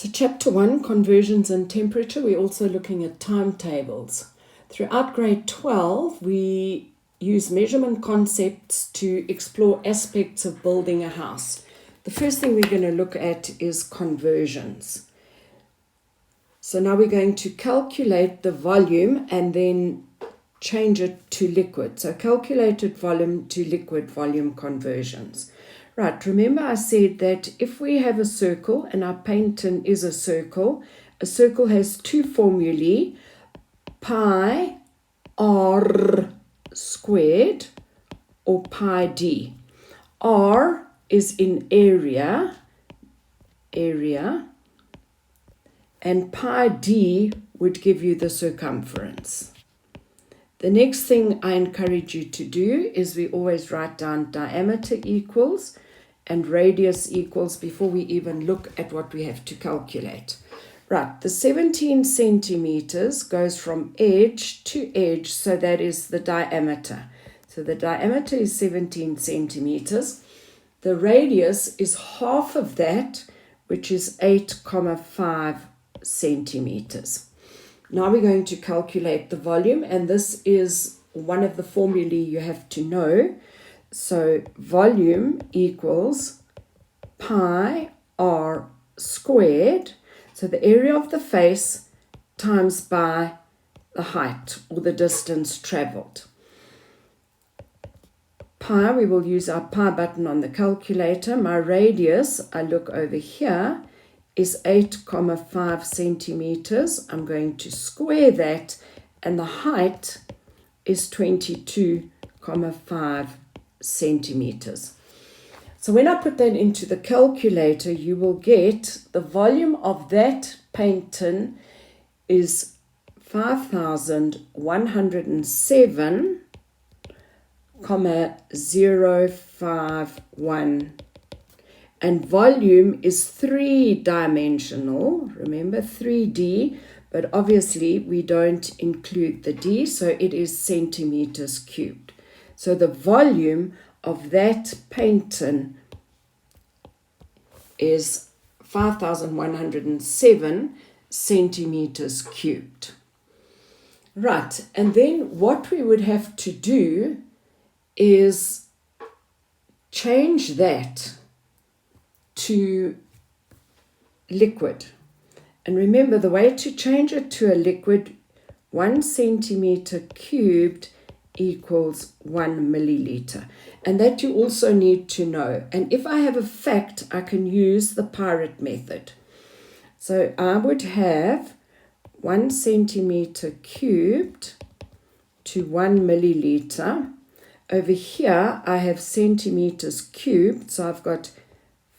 So chapter 1, conversions and temperature, we're also looking at timetables. Throughout grade 12, we use measurement concepts to explore aspects of building a house. The first thing we're going to look at is conversions. So now we're going to calculate the volume and then change it to liquid. So calculated volume to liquid volume conversions. Right, remember I said that if we have a circle and our painting is a circle has two formulae, pi r squared or pi d. R is in area, and pi d would give you the circumference. The next thing I encourage you to do is we always write down diameter equals and radius equals before we even look at what we have to calculate. Right, the 17 centimeters goes from edge to edge, so that is the diameter. So the diameter is 17 centimeters. The radius is half of that, which is 8,5 centimeters. Now we're going to calculate the volume, and this is one of the formulae you have to know. So volume equals pi r squared, so the area of the face times by the height or the distance traveled. Pi, we will use our pi button on the calculator. My radius, I look over here, is 8,5 centimeters. I'm going to square that, and the height is 22,5 centimeters. So when I put that into the calculator, you will get the volume of that painting is 5,107,051, and volume is three-dimensional. Remember, 3D, but obviously we don't include the D, so it is centimeters cubed. So the volume of that painting is 5,107 centimeters cubed. Right, and then what we would have to do is change that to liquid. And remember, the way to change it to a liquid, 1 centimeter cubed equals 1 milliliter. And that you also need to know. And if I have a fact, I can use the pirate method. So I would have 1 centimeter cubed to 1 milliliter. Over here, I have centimeters cubed, so I've got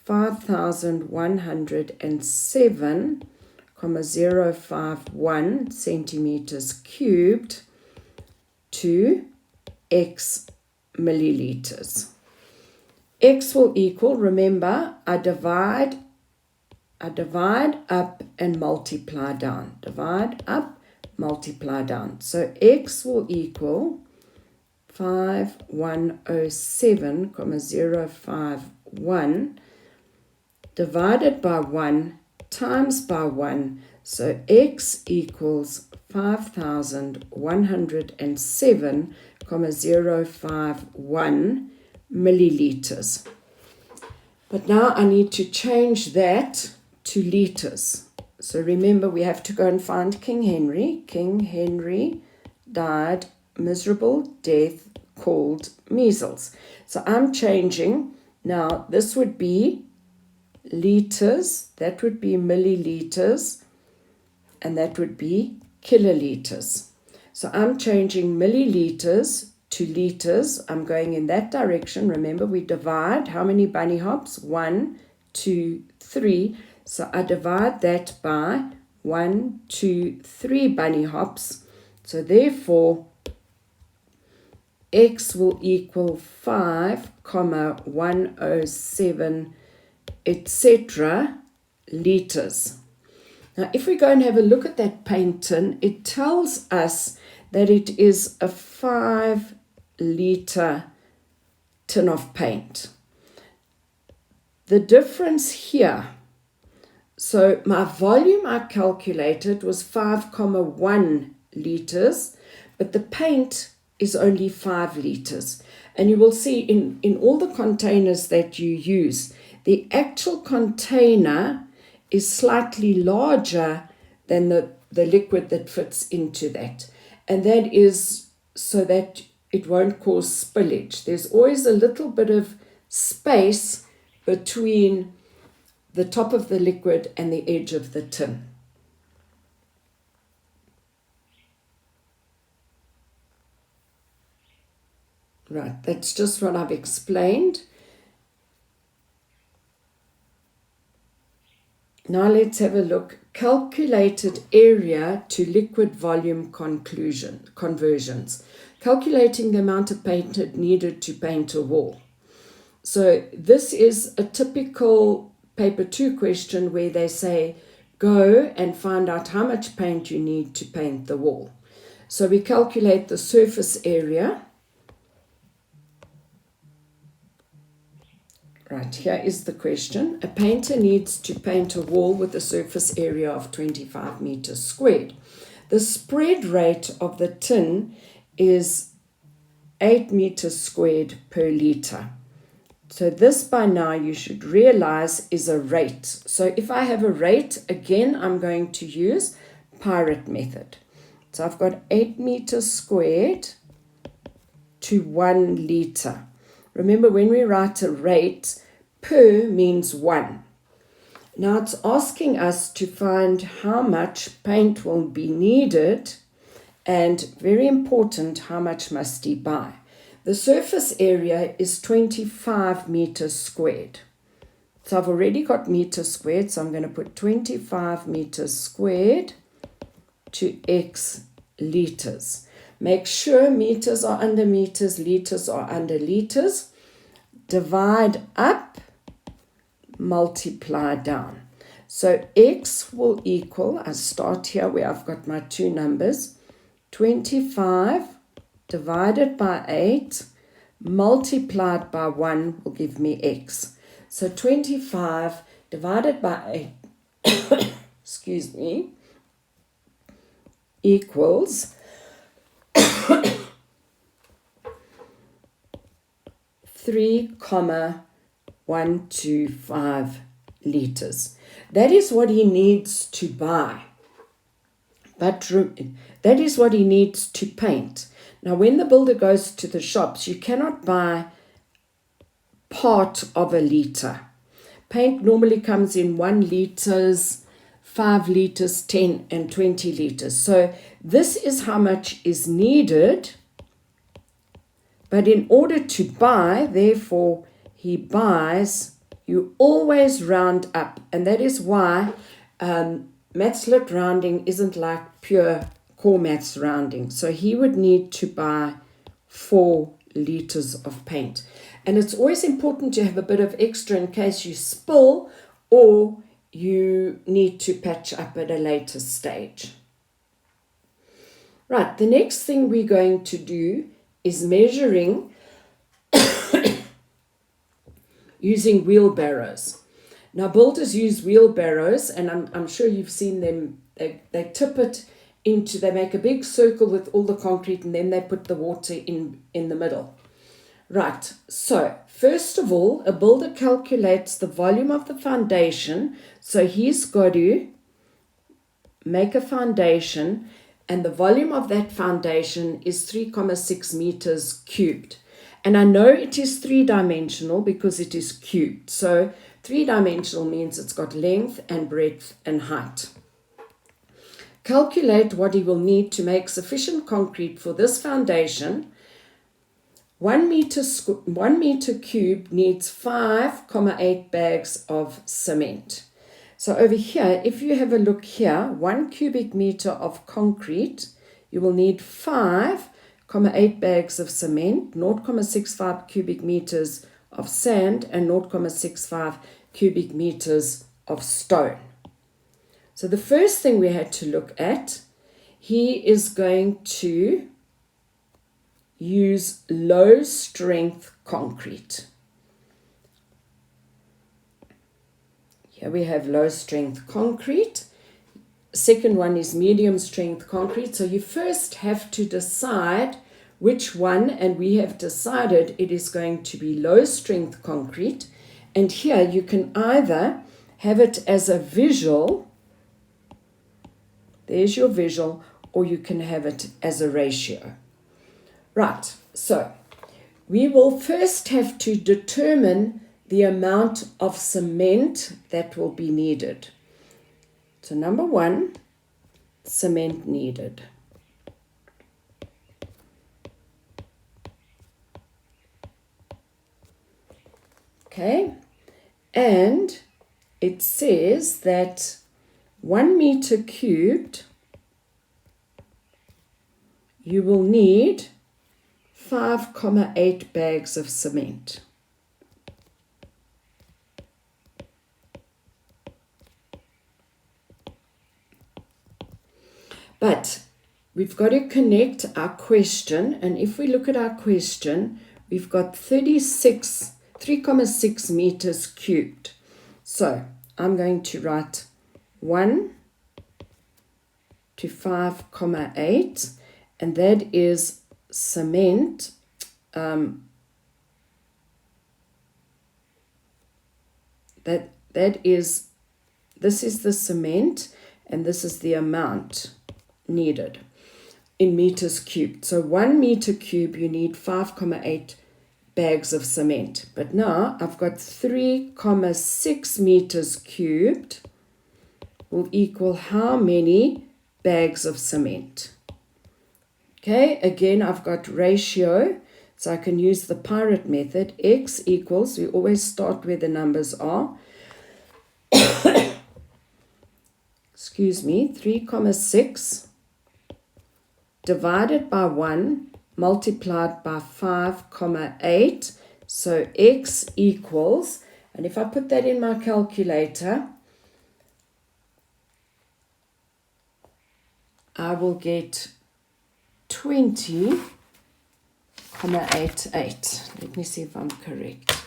5,107,051 centimeters cubed to X milliliters. X will equal, remember, I divide up and multiply down. Divide up, multiply down. So X will equal 5,107,051 divided by 1 times by 1. So X equals 5,107,051 milliliters. But now I need to change that to liters. So remember, we have to go and find King Henry. King Henry died miserable death called measles. So I'm changing. Now this would be liters, that would be milliliters, and that would be kiloliters. So I'm changing milliliters to liters. I'm going in that direction. Remember, we divide. How many bunny hops? 1, 2, 3. So I divide that by 1, 2, 3 bunny hops. So therefore, X will equal 5,107, etc. liters. Now, if we go and have a look at that painting, it tells us that it is a 5-liter tin of paint. The difference here, So my volume I calculated was 5,1 liters, but the paint is only 5 liters. And you will see in all the containers that you use, the actual container is slightly larger than the liquid that fits into that. And that is so that it won't cause spillage. There's always a little bit of space between the top of the liquid and the edge of the tin. Right, that's just what I've explained. Now let's have a look. Calculated area to liquid volume conversions. Calculating the amount of paint needed to paint a wall. So this is a typical paper 2 question where they say, go and find out how much paint you need to paint the wall. So we calculate the surface area. Right, here is the question. A painter needs to paint a wall with a surface area of 25 meters squared. The spread rate of the tin is 8 meters squared per liter. So this by now you should realize is a rate. So if I have a rate, again, I'm going to use pirate method. So I've got 8 meters squared to 1 liter. Remember, when we write a rate, per means 1. Now it's asking us to find how much paint will be needed, and very important, how much must he buy. The surface area is 25 meters squared. So I've already got meters squared, so I'm going to put 25 meters squared to X liters. Make sure meters are under meters, liters are under liters. Divide up, multiply down. So X will equal, I start here where I've got my 2 numbers, 25 divided by 8 multiplied by 1 will give me X. So 25 divided by 8, excuse me, equals 3,125 liters. That is what he needs to buy. But that is what he needs to paint. Now, when the builder goes to the shops, you cannot buy part of a liter. Paint normally comes in 1 liters, 5 liters, 10 and 20 liters. So this is how much is needed. But in order to buy, therefore, he buys, you always round up. And that is why Maths Lit rounding isn't like pure core maths rounding. So he would need to buy 4 liters of paint. And it's always important to have a bit of extra in case you spill or you need to patch up at a later stage. Right, the next thing we're going to do is measuring using wheelbarrows. Now, builders use wheelbarrows, and I'm sure you've seen them. They tip it into, they make a big circle with all the concrete, and then they put the water in the middle. Right, so first of all, a builder calculates the volume of the foundation. So he's got to make a foundation, and the volume of that foundation is 3,6 meters cubed. And I know it is 3-dimensional because it is cubed. So 3-dimensional means it's got length and breadth and height. Calculate what he will need to make sufficient concrete for this foundation. 1 meter cube needs 5,8 bags of cement. So over here, if you have a look here, 1 cubic meter of concrete, you will need 5,8 bags of cement, 0.65 cubic meters of sand, and 0.65 cubic meters of stone. So the first thing we had to look at, he is going to use low strength concrete. Here we have low strength concrete. Second one is medium strength concrete. So you first have to decide which one, and we have decided it is going to be low strength concrete. And here you can either have it as a visual, there's your visual, or you can have it as a ratio. Right, so we will first have to determine the amount of cement that will be needed. So number one, cement needed. Okay, and it says that 1 meter cubed, you will need 5,8 bags of cement. But we've got to connect our question, and if we look at our question, we've got 3,6 meters cubed. So I'm going to write 1 to 5,8, and that is cement. This is the cement, and this is the amount needed in meters cubed. So 1 meter cube, you need 5,8 bags of cement. But now I've got 3,6 meters cubed will equal how many bags of cement? Okay, again, I've got ratio, so I can use the pirate method. X equals, we always start where the numbers are. Excuse me, 3,6 divided by 1 multiplied by 5,8. So X equals, and if I put that in my calculator, I will get 20,88. Let me see if I'm correct.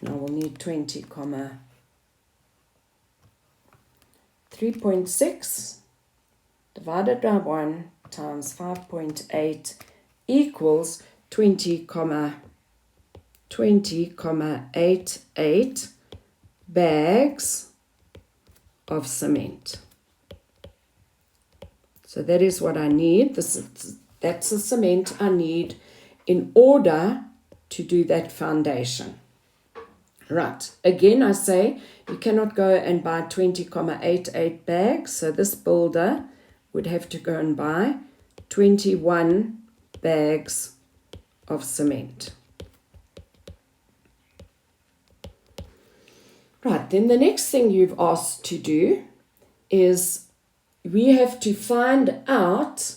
Now we'll need 3.6 divided by 1 times 5.8 equals 20,88 bags of cement. So that is what I need. That's the cement I need in order to do that foundation. Right, again I say you cannot go and buy 20,88 bags, so this builder would have to go and buy 21 bags of cement. Right, then the next thing you've asked to do is we have to find out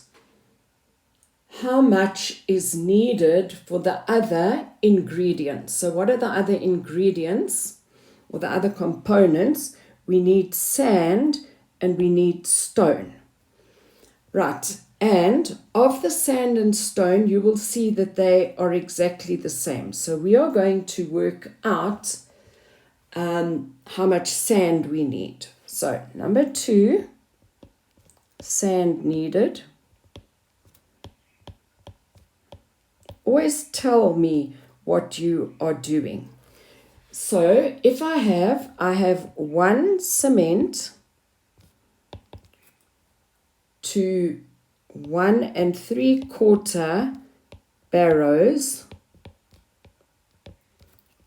how much is needed for the other ingredients. So what are the other ingredients or the other components? We need sand and we need stone. Right, and of the sand and stone, you will see that they are exactly the same. So we are going to work out how much sand we need. So number 2, sand needed. Always tell me what you are doing. So if I have 1 cement to 1 3/4 barrows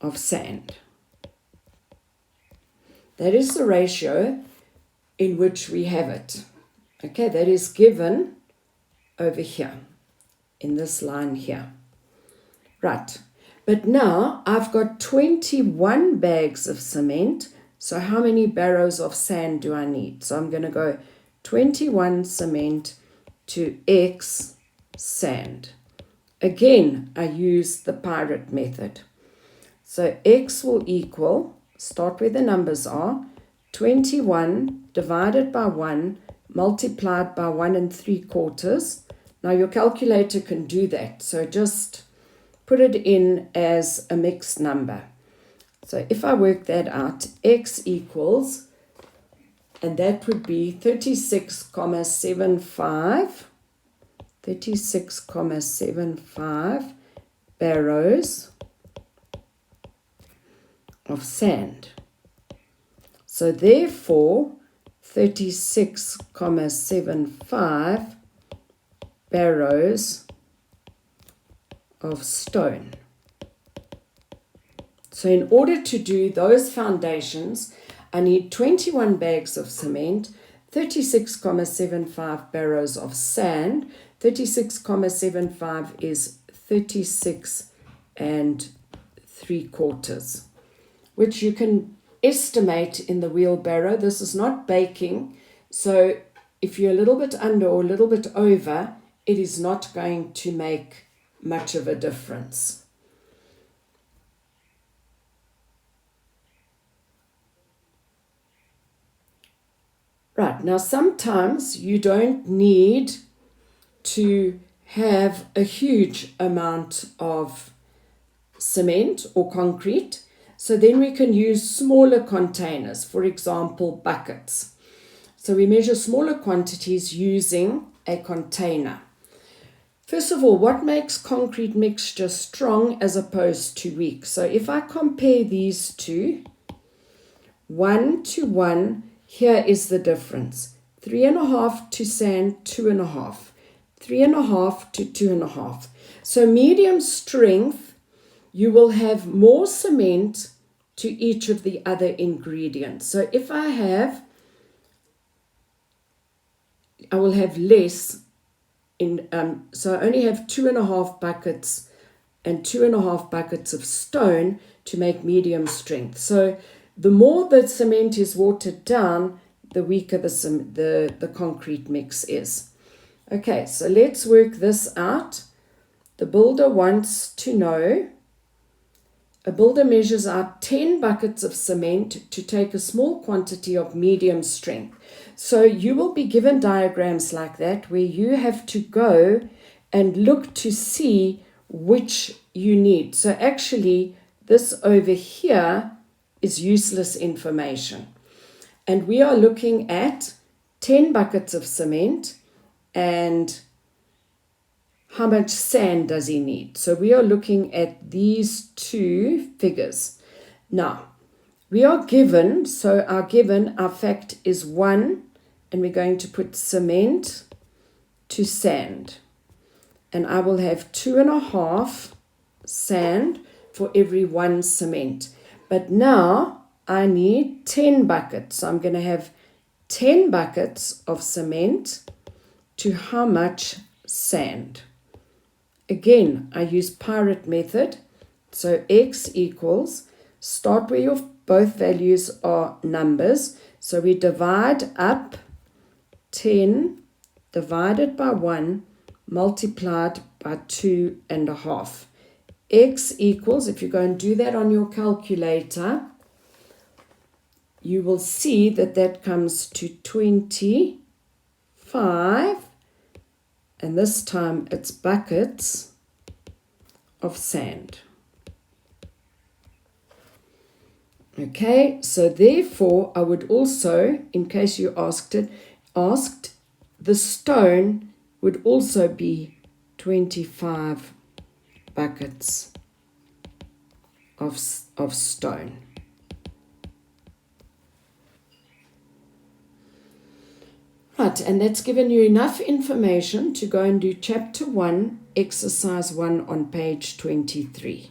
of sand. That is the ratio in which we have it. Okay, that is given over here in this line here. Right, but now I've got 21 bags of cement. So how many barrows of sand do I need? So I'm going to go 21 cement to X sand. Again, I use the pirate method. So X will equal, start where the numbers are, 21 divided by 1 multiplied by 1 3/4. Now your calculator can do that. So just put it in as a mixed number. So if I work that out, x equals, and that would be 36,75 barrows of sand. So therefore, 36,75 barrows of stone. So in order to do those foundations, I need 21 bags of cement, 36,75 barrows of sand. 36,75 is 36 3/4, which you can estimate in the wheelbarrow. This is not baking, so if you're a little bit under or a little bit over, it is not going to make much of a difference. Right, now sometimes you don't need to have a huge amount of cement or concrete, so then we can use smaller containers, for example, buckets. So we measure smaller quantities using a container. First of all, what makes concrete mixture strong as opposed to weak? So if I compare these two, 1 to 1, here is the difference. 3.5 to sand, 2.5. 3.5 to 2.5. So medium strength, you will have more cement to each of the other ingredients. So if I will have less in, so I only have 2.5 buckets and 2.5 buckets of stone to make medium strength. So the more the cement is watered down, the weaker the concrete mix is. Okay, so let's work this out. The builder wants to know, a builder measures out 10 buckets of cement to take a small quantity of medium strength. So you will be given diagrams like that where you have to go and look to see which you need. So actually, this over here is useless information. And we are looking at 10 buckets of cement and how much sand does he need. So we are looking at these two figures. Now, we are given, so our fact is 1, and we're going to put cement to sand. And I will have 2.5 sand for every 1 cement. But now I need 10 buckets. So I'm going to have 10 buckets of cement to how much sand? Again, I use pirate method. So x equals, start where your both values are numbers. So we divide up 10 divided by 1 multiplied by 2.5. X equals, if you go and do that on your calculator, you will see that that comes to 25, and this time it's buckets of sand. Okay, so therefore I would also, in case you asked, the stone would also be 25 buckets of stone. Right, and that's given you enough information to go and do chapter 1, exercise 1 on page 23.